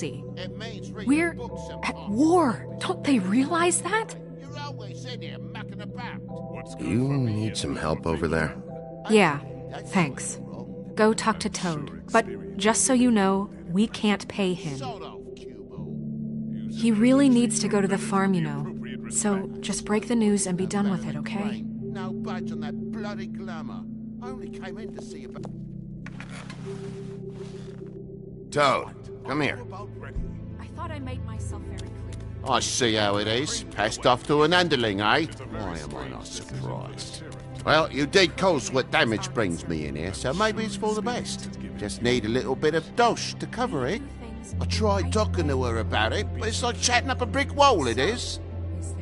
democracy. We're at war. Don't they realize that? You need some help over there? Yeah, thanks. Go talk to Toad. But just so you know, we can't pay him. He really needs to go to the farm, you know. So just break the news and be done with it, okay? No budge on that bloody glamour. I only came in to see about... Toad, come here. I thought I made myself very clear. I see how it is. Passed off to an underling, eh? Why am I not surprised? Well, you did cause what damage brings me in here, so maybe it's for the best. Just need a little bit of dosh to cover it. I tried talking to her about it, but it's like chatting up a brick wall, it is.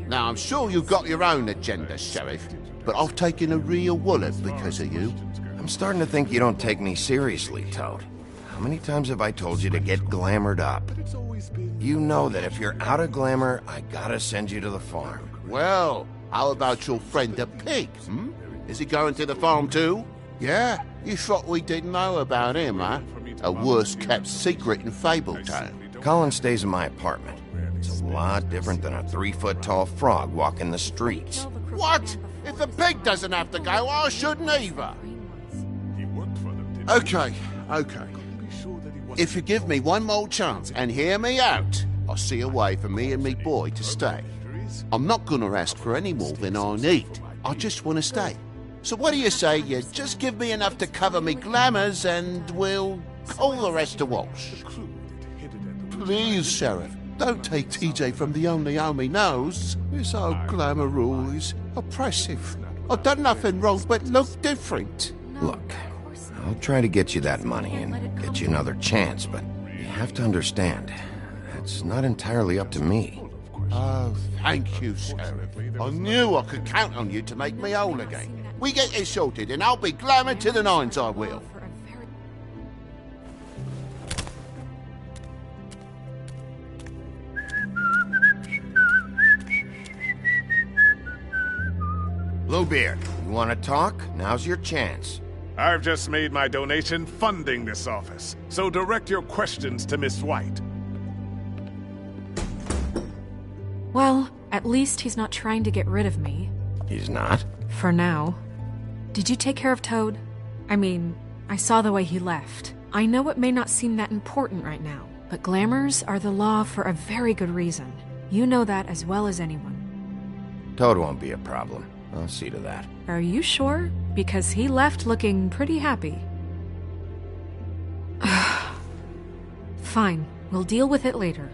Now, I'm sure you've got your own agenda, Sheriff, but I've taken a real wallet because of you. I'm starting to think you don't take me seriously, Toad. How many times have I told you to get glamored up? You know that if you're out of glamour, I gotta send you to the farm. Well, how about your friend the pig, hmm? Is he going to the farm too? Yeah? You thought we didn't know about him, huh? A worst-kept secret in Fabletown. Colin stays in my apartment. It's a lot different than a 3-foot-tall frog walking the streets. What? If the pig doesn't have to go, I shouldn't either. Okay. If you give me one more chance and hear me out, I'll see a way for me and me boy to stay. I'm not gonna ask for any more than I need. I just want to stay. So what do you say you just give me enough to cover me glamours and we'll call the rest a wash? Please, Sheriff, don't take TJ from the only home he knows. This old glamour rule is oppressive. I've done nothing wrong but look different. Look, I'll try to get you that money and get you another chance, but you have to understand, it's not entirely up to me. Oh, thank you, Sheriff. I knew I could count on you to make me whole again. We get it sorted, and I'll be glamour to the nines, I will. Bluebeard, you want to talk? Now's your chance. I've just made my donation funding this office, so direct your questions to Miss White. Well, at least he's not trying to get rid of me. He's not? For now. Did you take care of Toad? I mean, I saw the way he left. I know it may not seem that important right now, but glamours are the law for a very good reason. You know that as well as anyone. Toad won't be a problem. I'll see to that. Are you sure? Because he left looking pretty happy. Fine, we'll deal with it later.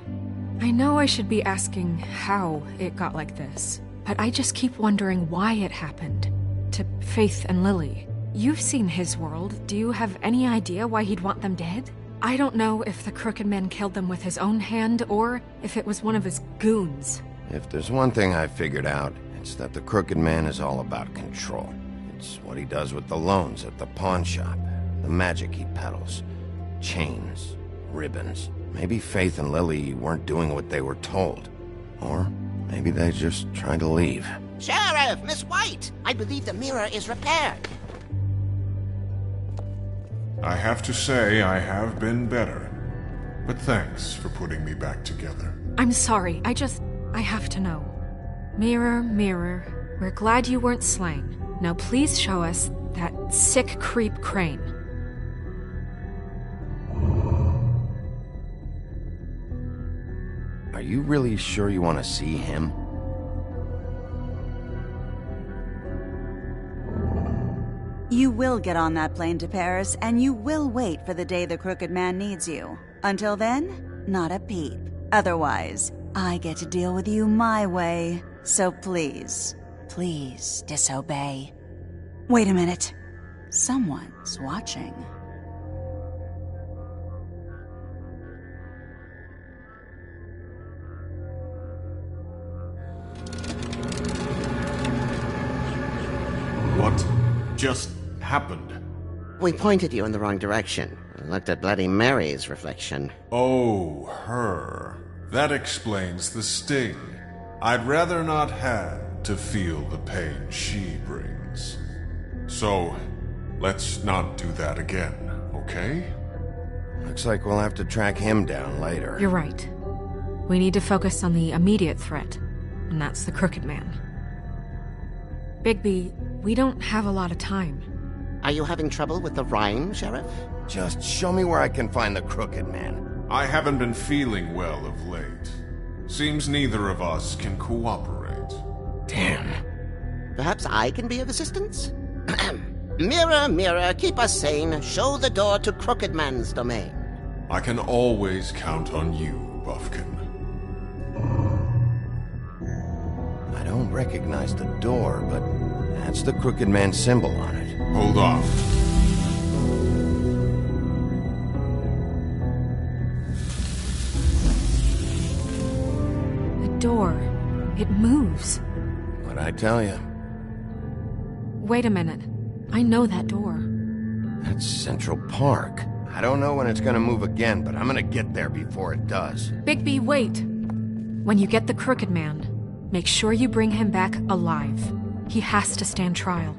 I know I should be asking how it got like this, but I just keep wondering why it happened. To Faith and Lily. You've seen his world. Do you have any idea why he'd want them dead? I don't know if the Crooked Man killed them with his own hand, or if it was one of his goons. If there's one thing I've figured out, it's that the Crooked Man is all about control. It's what he does with the loans at the pawn shop, the magic he peddles, chains, ribbons. Maybe Faith and Lily weren't doing what they were told. Or maybe they just tried to leave. Sheriff, Miss White! I believe the mirror is repaired. I have to say I have been better. But thanks for putting me back together. I'm sorry, I have to know. Mirror, mirror, we're glad you weren't slain. Now please show us that sick creep Crane. Are you really sure you want to see him? You will get on that plane to Paris, and you will wait for the day the Crooked Man needs you. Until then, not a peep. Otherwise, I get to deal with you my way. So please, please disobey. Wait a minute. Someone's watching. What just happened? We pointed you in the wrong direction. Looked at Bloody Mary's reflection. Oh, her. That explains the sting. I'd rather not have to feel the pain she brings. So, let's not do that again, okay? Looks like we'll have to track him down later. You're right. We need to focus on the immediate threat, and that's the Crooked Man. Bigby, we don't have a lot of time. Are you having trouble with the rhyme, Sheriff? Just show me where I can find the Crooked Man. I haven't been feeling well of late. Seems neither of us can cooperate. Damn. Perhaps I can be of assistance? Mirror, mirror, keep us sane. Show the door to Crooked Man's domain. I can always count on you, Buffkin. I don't recognize the door, but that's the Crooked Man symbol on it. Hold on. The door. It moves. What'd I tell you? Wait a minute. I know that door. That's Central Park. I don't know when it's gonna move again, but I'm gonna get there before it does. Bigby, wait! When you get the Crooked Man, make sure you bring him back alive. He has to stand trial.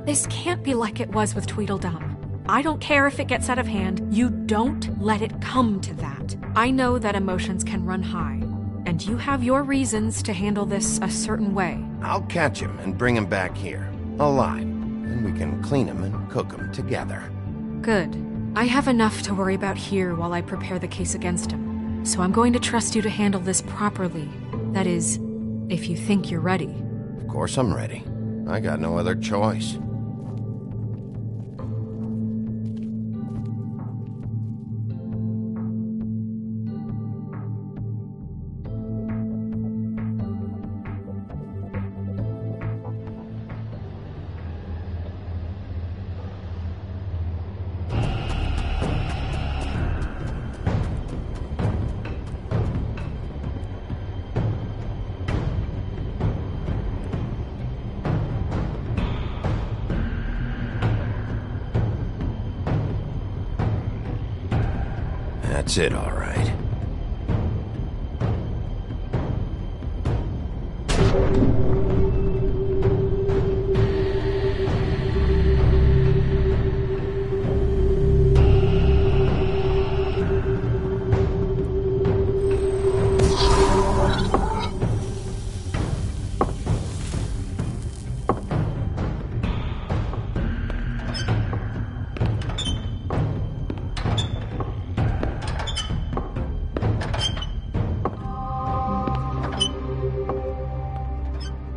This can't be like it was with Tweedledum. I don't care if it gets out of hand. You don't let it come to that. I know that emotions can run high, and you have your reasons to handle this a certain way. I'll catch him and bring him back here, alive. Then we can clean him and cook him together. Good. I have enough to worry about here while I prepare the case against him. So I'm going to trust you to handle this properly. That is, if you think you're ready. Of course I'm ready. I got no other choice. That's it, all right.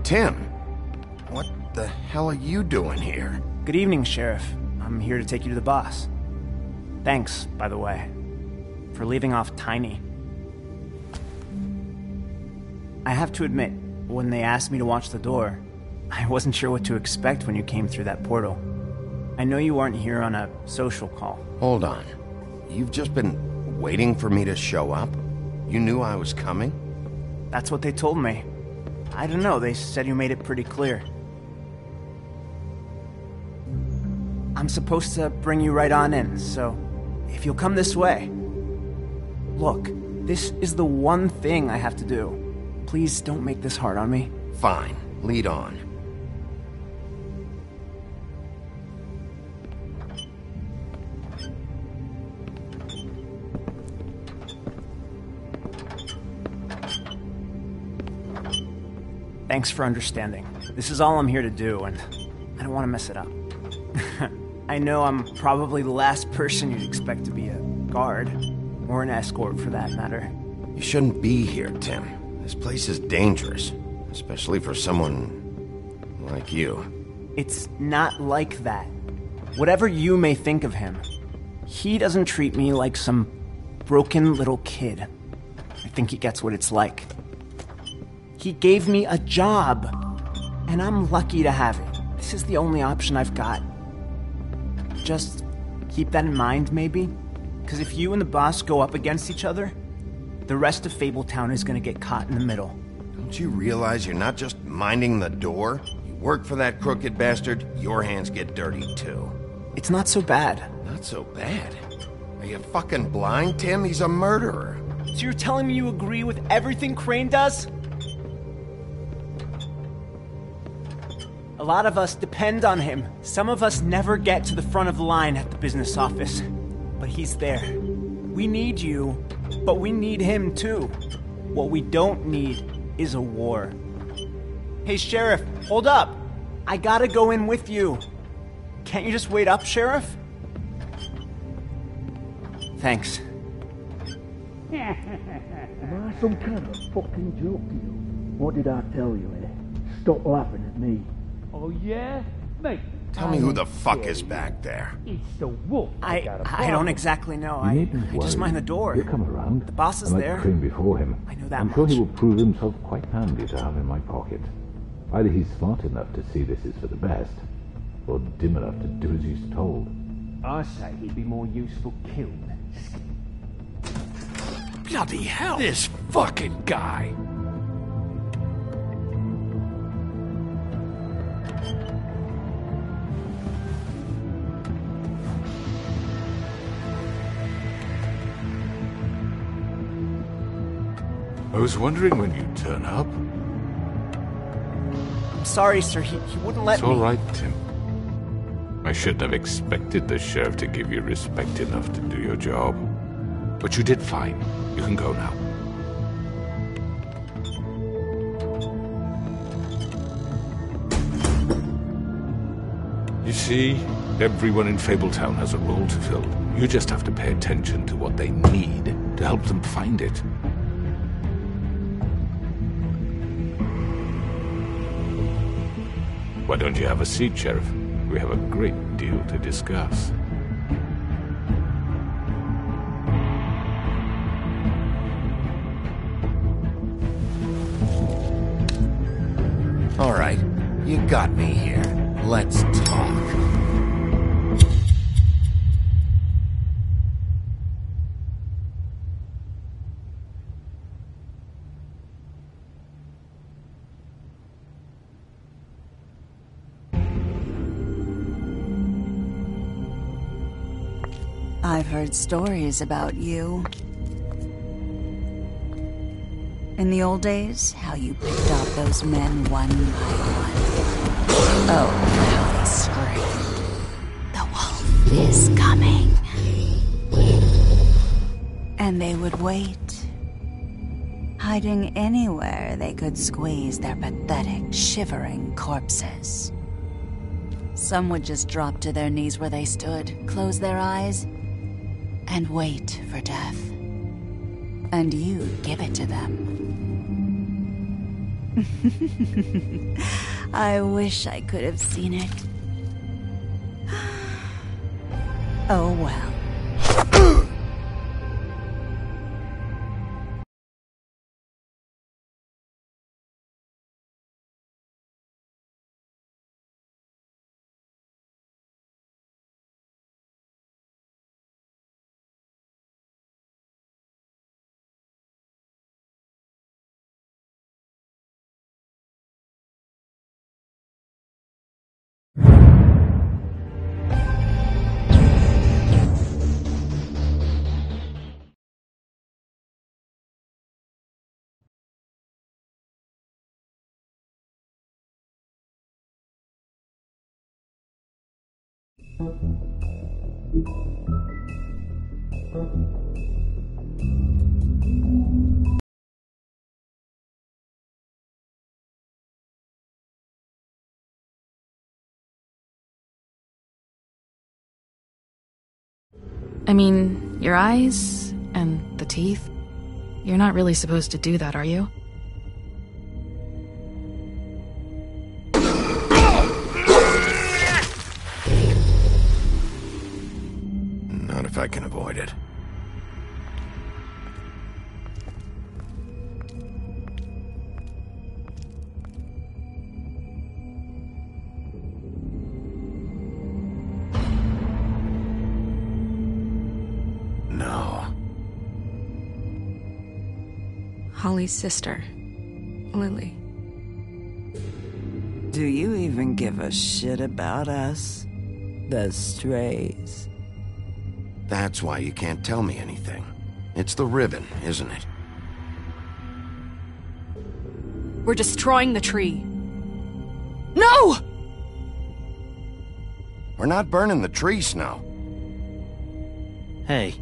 Tim, what the hell are you doing here? Good evening, Sheriff. I'm here to take you to the boss. Thanks, by the way, for leaving off Tiny. I have to admit, when they asked me to watch the door, I wasn't sure what to expect when you came through that portal. I know you aren't here on a social call. Hold on. You've just been waiting for me to show up? You knew I was coming? That's what they told me. I don't know, they said you made it pretty clear. I'm supposed to bring you right on in, so if you'll come this way. Look, this is the one thing I have to do. Please don't make this hard on me. Fine, lead on. Thanks for understanding. This is all I'm here to do, and I don't want to mess it up. I know I'm probably the last person you'd expect to be a guard, or an escort for that matter. You shouldn't be here, Tim. This place is dangerous, especially for someone like you. It's not like that. Whatever you may think of him, he doesn't treat me like some broken little kid. I think he gets what it's like. He gave me a job, and I'm lucky to have it. This is the only option I've got. Just keep that in mind, maybe? Because if you and the boss go up against each other, the rest of Fabletown is going to get caught in the middle. Don't you realize you're not just minding the door? You work for that crooked bastard, your hands get dirty too. It's not so bad. Not so bad? Are you fucking blind, Tim? He's a murderer. So you're telling me you agree with everything Crane does? A lot of us depend on him. Some of us never get to the front of the line at the business office. But he's there. We need you, but we need him too. What we don't need is a war. Hey, Sheriff, hold up! I gotta go in with you. Can't you just wait up, Sheriff? Thanks. Am I some kind of fucking joke to you? What did I tell you, eh? Stop laughing at me. Oh, yeah? Mate. Tell me who the fuck is back there. It's the wolf. I don't exactly know. I just mind the door. He'll come around. The boss is I there. might cream before him. I know that I'm much. sure he will prove himself quite handy to have in my pocket. Either he's smart enough to see this is for the best, or dim enough to do as he's told. I say he'd be more useful killed. Bloody hell! This fucking guy! I was wondering when you'd turn up. I'm sorry, sir. He wouldn't let It's me. all right, Tim. I shouldn't have expected the sheriff to give you respect enough to do your job. But you did fine. You can go now. You see, everyone in Fabletown has a role to fill. You just have to pay attention to what they need to help them find it. Why don't you have a seat, Sheriff? We have a great deal to discuss. All right, you got me here. Let's talk. I've heard stories about you. In the old days, how you picked off those men one by one. Oh, how they screamed. The wolf is coming. And they would wait, hiding anywhere they could squeeze their pathetic, shivering corpses. Some would just drop to their knees where they stood, close their eyes, and wait for death. And you'd give it to them. I wish I could have seen it. Oh well. I mean, your eyes and the teeth. You're not really supposed to do that, are you? Not if I can avoid it. No. Holly's sister, Lily. Do you even give a shit about us? The strays. That's why you can't tell me anything. It's the ribbon, isn't it? We're destroying the tree. No! We're not burning the tree, Snow. Hey,